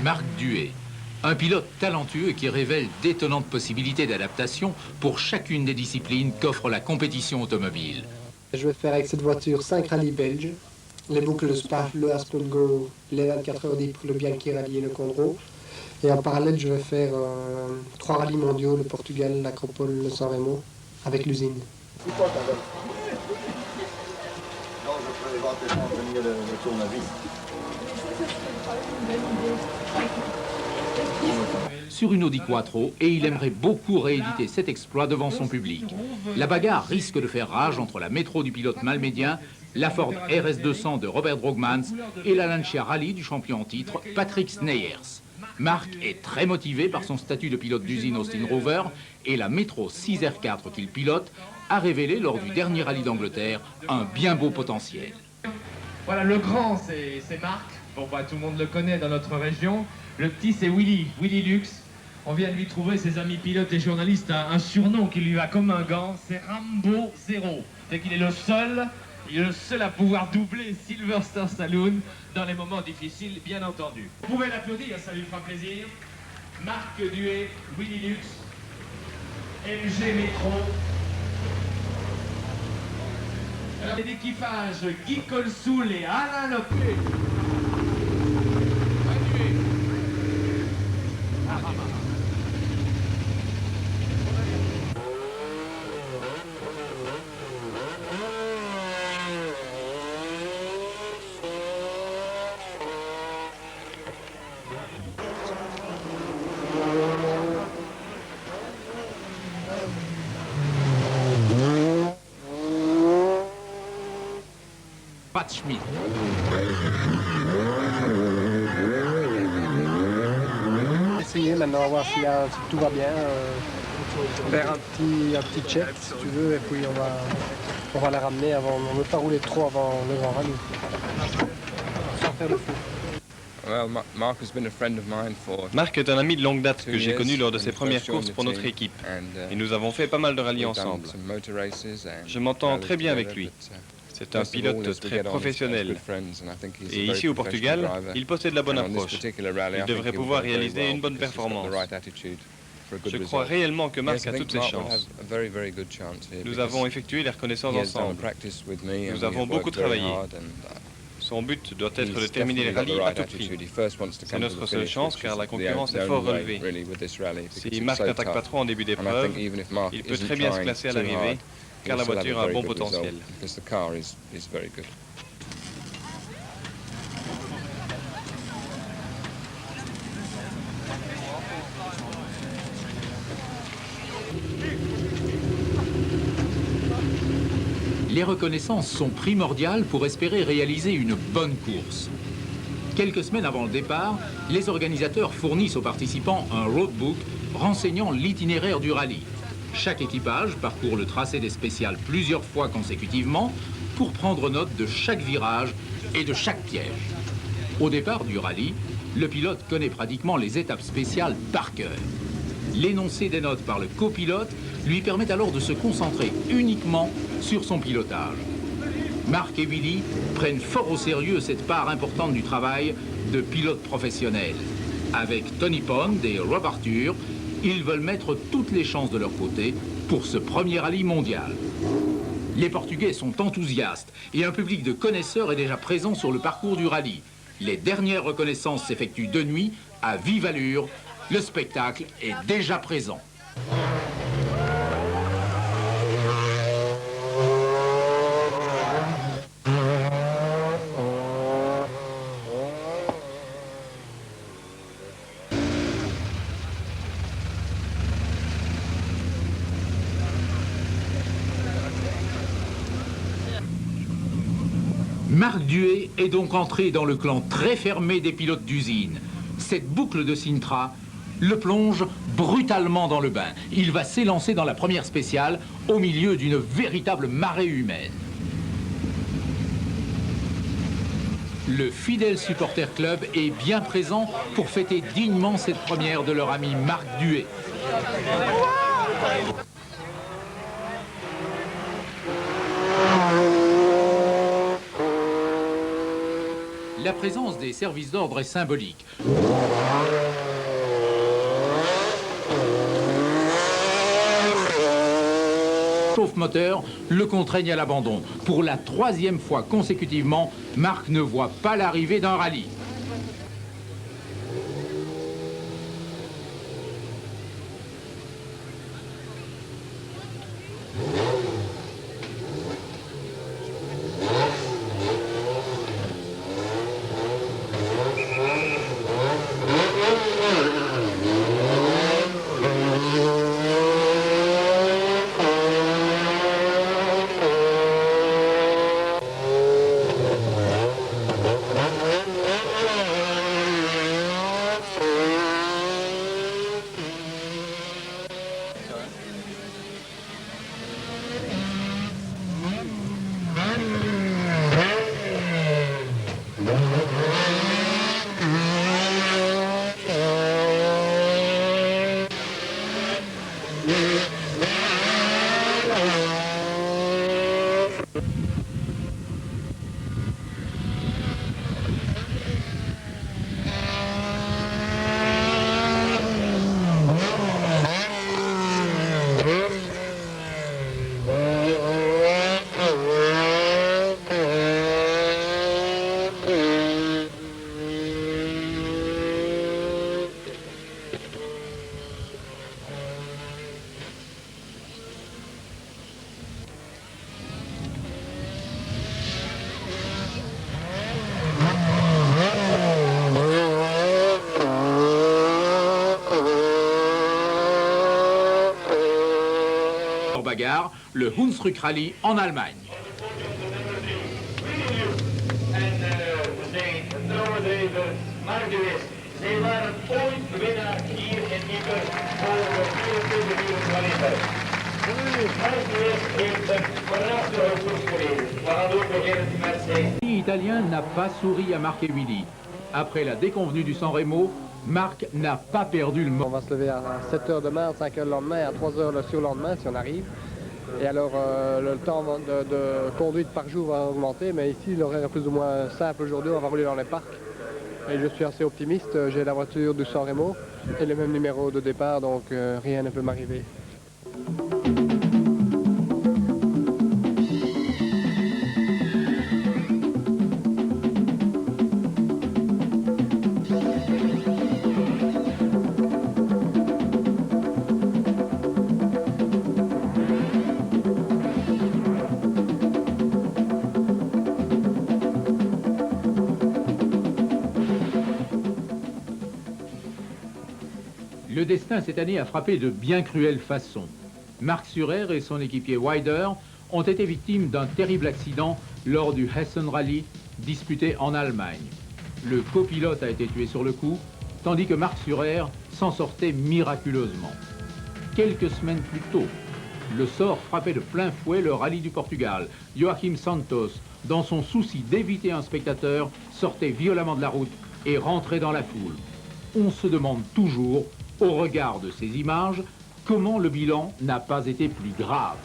Marc Duet, un pilote talentueux qui révèle d'étonnantes possibilités d'adaptation pour chacune des disciplines qu'offre la compétition automobile. Je vais faire avec cette voiture 5 rallyes belges, les boucles de Spa, le Aspen Grove, les 24 heures d'Ypres, le Bianchi Rally et le Condro. Et en parallèle, je vais faire 3 rallyes mondiaux, le Portugal, l'Acropole, le San Remo, avec l'usine. Non, je peux éventuellement venir le tournevis. Sur une Audi Quattro, et il aimerait beaucoup rééditer cet exploit devant son public. La bagarre risque de faire rage entre la métro du pilote malmédien, la Ford RS200 de Robert Drogmans et la Lancia Rally du champion en titre Patrick Sneyers. Marc est très motivé par son statut de pilote d'usine Austin Rover et la métro 6R4 qu'il pilote a révélé lors du dernier rallye d'Angleterre un bien beau potentiel. Voilà, le grand c'est Marc, bon bah tout le monde le connaît dans notre région. Le petit c'est Willy Lux. On vient de lui trouver, ses amis pilotes et journalistes, un surnom qui lui va comme un gant, c'est Rambo Zero. C'est qu'il est le seul à pouvoir doubler Sylvester Stallone dans les moments difficiles, bien entendu. Vous pouvez l'applaudir, ça lui fera plaisir. Marc Duet, Willy Lux, MG Métro. Alors, l'équipage Guy Colsoul et Alain Lopé. Pat Schmidt. Essayer maintenant, voir si tout va bien. Faire un petit check si tu veux, et puis on va la ramener avant. On ne veut pas rouler trop avant le grand rallye. Sans faire de fou. Marc est un ami de longue date que j'ai connu lors de ses premières courses pour notre équipe. Et nous avons fait pas mal de rallyes ensemble. Je m'entends très bien avec lui. C'est un pilote très professionnel. Et ici au Portugal, il possède la bonne approche. Il devrait pouvoir réaliser une bonne performance. Je crois réellement que Marc a toutes ses chances. Nous avons effectué les reconnaissances ensemble. Nous avons beaucoup travaillé. Son but doit être de terminer les rallyes à tout prix. C'est notre seule chance car la concurrence est fort relevée. Si Marc n'attaque pas trop en début d'épreuve, il peut très bien se classer à l'arrivée car la voiture a un bon potentiel. Les reconnaissances sont primordiales pour espérer réaliser une bonne course. Quelques semaines avant le départ, les organisateurs fournissent aux participants un roadbook renseignant l'itinéraire du rallye. Chaque équipage parcourt le tracé des spéciales plusieurs fois consécutivement pour prendre note de chaque virage et de chaque piège. Au départ du rallye, le pilote connaît pratiquement les étapes spéciales par cœur. L'énoncé des notes par le copilote lui permet alors de se concentrer uniquement sur son pilotage. Marc et Willy prennent fort au sérieux cette part importante du travail de pilote professionnel. Avec Tony Pond et Rob Arthur, ils veulent mettre toutes les chances de leur côté pour ce premier rallye mondial. Les Portugais sont enthousiastes et un public de connaisseurs est déjà présent sur le parcours du rallye. Les dernières reconnaissances s'effectuent de nuit à vive allure. Le spectacle est déjà présent. Marc Duet est donc entré dans le clan très fermé des pilotes d'usine. Cette boucle de Sintra le plonge brutalement dans le bain. Il va s'élancer dans la première spéciale au milieu d'une véritable marée humaine. Le fidèle supporter club est bien présent pour fêter dignement cette première de leur ami Marc Duet. La présence des services d'ordre est symbolique. chauffe-moteur le contraignent à l'abandon. Pour la 3e fois consécutivement, Marc ne voit pas l'arrivée d'un rallye. Bagarre, le Hunsrück Rally en Allemagne. L'Italien n'a pas souri à Marc et Willy. Après la déconvenue du San Remo, Marc n'a pas perdu le On mot. va se lever à 7 h demain, à 5 h le lendemain et à 3 h le surlendemain si on arrive. Et alors le temps de conduite par jour va augmenter, mais ici l'horaire est plus ou moins simple aujourd'hui, on va rouler dans les parcs. Et je suis assez optimiste, j'ai la voiture du San Remo et le même numéro de départ, donc rien ne peut m'arriver. Le destin cette année a frappé de bien cruelle façon. Marc Surer et son équipier Weider ont été victimes d'un terrible accident lors du Hessen Rally disputé en Allemagne. Le copilote a été tué sur le coup, tandis que Marc Surer s'en sortait miraculeusement. Quelques semaines plus tôt, le sort frappait de plein fouet le rallye du Portugal. Joachim Santos, dans son souci d'éviter un spectateur, sortait violemment de la route et rentrait dans la foule. On se demande toujours, au regard de ces images, comment le bilan n'a pas été plus grave.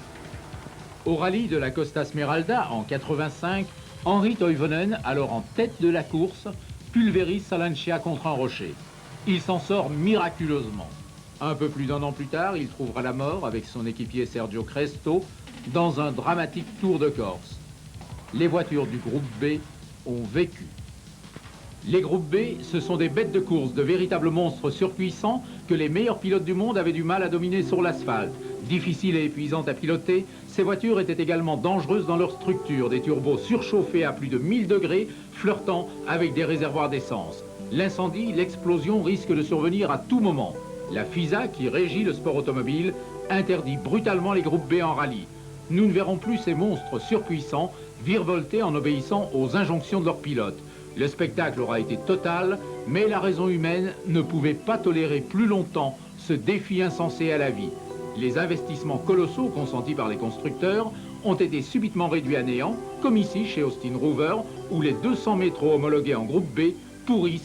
Au rallye de la Costa Smeralda en 85, Henri Toivonen, alors en tête de la course, pulvérise Salancia contre un rocher. Il s'en sort miraculeusement. Un peu plus d'1 an plus tard, il trouvera la mort avec son équipier Sergio Cresto dans un dramatique Tour de Corse. Les voitures du groupe B ont vécu. Les groupes B, ce sont des bêtes de course, de véritables monstres surpuissants que les meilleurs pilotes du monde avaient du mal à dominer sur l'asphalte. Difficiles et épuisantes à piloter, ces voitures étaient également dangereuses dans leur structure, des turbos surchauffés à plus de 1000 degrés, flirtant avec des réservoirs d'essence. L'incendie, l'explosion risquent de survenir à tout moment. La FISA, qui régit le sport automobile, interdit brutalement les groupes B en rallye. Nous ne verrons plus ces monstres surpuissants virevolter en obéissant aux injonctions de leurs pilotes. Le spectacle aura été total, mais la raison humaine ne pouvait pas tolérer plus longtemps ce défi insensé à la vie. Les investissements colossaux consentis par les constructeurs ont été subitement réduits à néant, comme ici chez Austin Rover, où les 200 métros homologués en groupe B pourrissent